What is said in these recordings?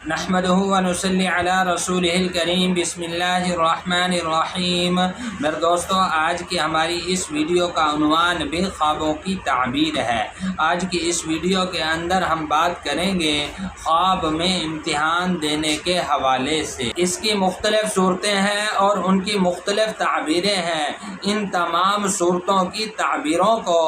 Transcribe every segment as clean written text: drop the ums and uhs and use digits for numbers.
نحمدہ ونصلی علی رسولہ الکریم بسم اللہ الرحمن الرحیم۔ میرے دوستو، آج کی ہماری اس ویڈیو کا عنوان بھی خوابوں کی تعبیر ہے۔ آج کی اس ویڈیو کے اندر ہم بات کریں گے خواب میں امتحان دینے کے حوالے سے۔ اس کی مختلف صورتیں ہیں اور ان کی مختلف تعبیریں ہیں۔ ان تمام صورتوں کی تعبیروں کو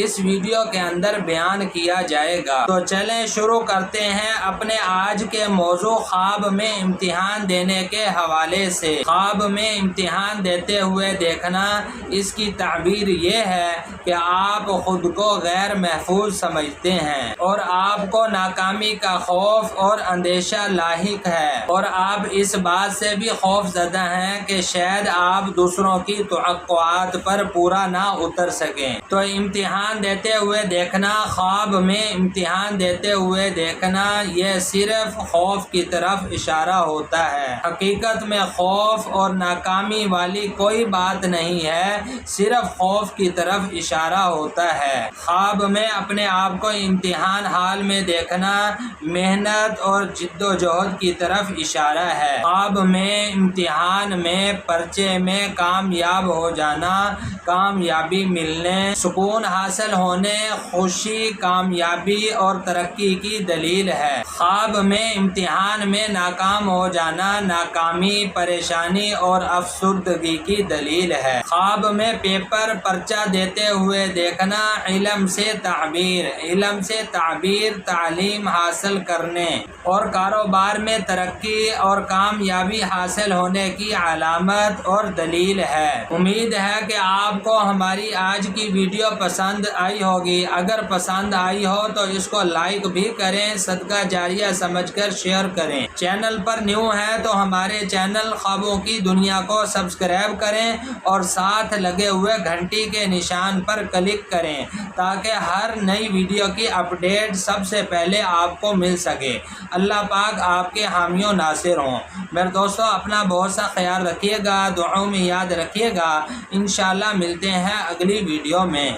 اس ویڈیو کے اندر بیان کیا جائے گا۔ تو چلیں شروع کرتے ہیں اپنے آج کے موضوع خواب میں امتحان دینے کے حوالے سے۔ خواب میں امتحان دیتے ہوئے دیکھنا، اس کی تعبیر یہ ہے کہ آپ خود کو غیر محفوظ سمجھتے ہیں اور آپ کو ناکامی کا خوف اور اندیشہ لاحق ہے، اور آپ اس بات سے بھی خوف زدہ ہیں کہ شاید آپ دوسروں کی توقعات پر پورا نہ اتر سکیں۔ تو امتحان دیتے ہوئے دیکھنا، خواب میں امتحان دیتے ہوئے دیکھنا، یہ صرف خوف کی طرف اشارہ ہوتا ہے۔ حقیقت میں خوف اور ناکامی والی کوئی بات نہیں ہے، صرف خوف کی طرف اشارہ ہوتا ہے۔ خواب میں اپنے آپ کو امتحان حال میں دیکھنا محنت اور جد و جہد کی طرف اشارہ ہے۔ خواب میں امتحان میں پرچے میں کامیاب ہو جانا، کامیابی ملنے، سکون حاصل ہونے، خوشی، کامیابی اور ترقی کی دلیل ہے۔ خواب میں امتحان میں ناکام ہو جانا ناکامی، پریشانی اور افسردگی کی دلیل ہے۔ خواب میں پیپر پرچہ دیتے ہوئے دیکھنا علم سے تعبیر، تعلیم حاصل کرنے اور کاروبار میں ترقی اور کامیابی حاصل ہونے کی علامت اور دلیل ہے۔ امید ہے کہ آپ کو ہماری آج کی ویڈیو پسند آئی ہوگی۔ اگر پسند آئی ہو تو اس کو لائک بھی کریں، صدقہ جاریہ سمجھ کر شیئر کریں۔ چینل پر نیو ہیں تو ہمارے چینل خوابوں کی دنیا کو سبسکرائب کریں اور ساتھ لگے ہوئے گھنٹی کے نشان پر کلک کریں تاکہ ہر نئی ویڈیو کی اپڈیٹ سب سے پہلے آپ کو مل سکے۔ اللہ پاک آپ کے حامی و ناصر ہوں۔ میرے دوستو، اپنا بہت سا خیال رکھیے گا، دعاؤں میں یاد رکھیے گا۔ انشاءاللہ ملتے ہیں اگلی ویڈیو میں۔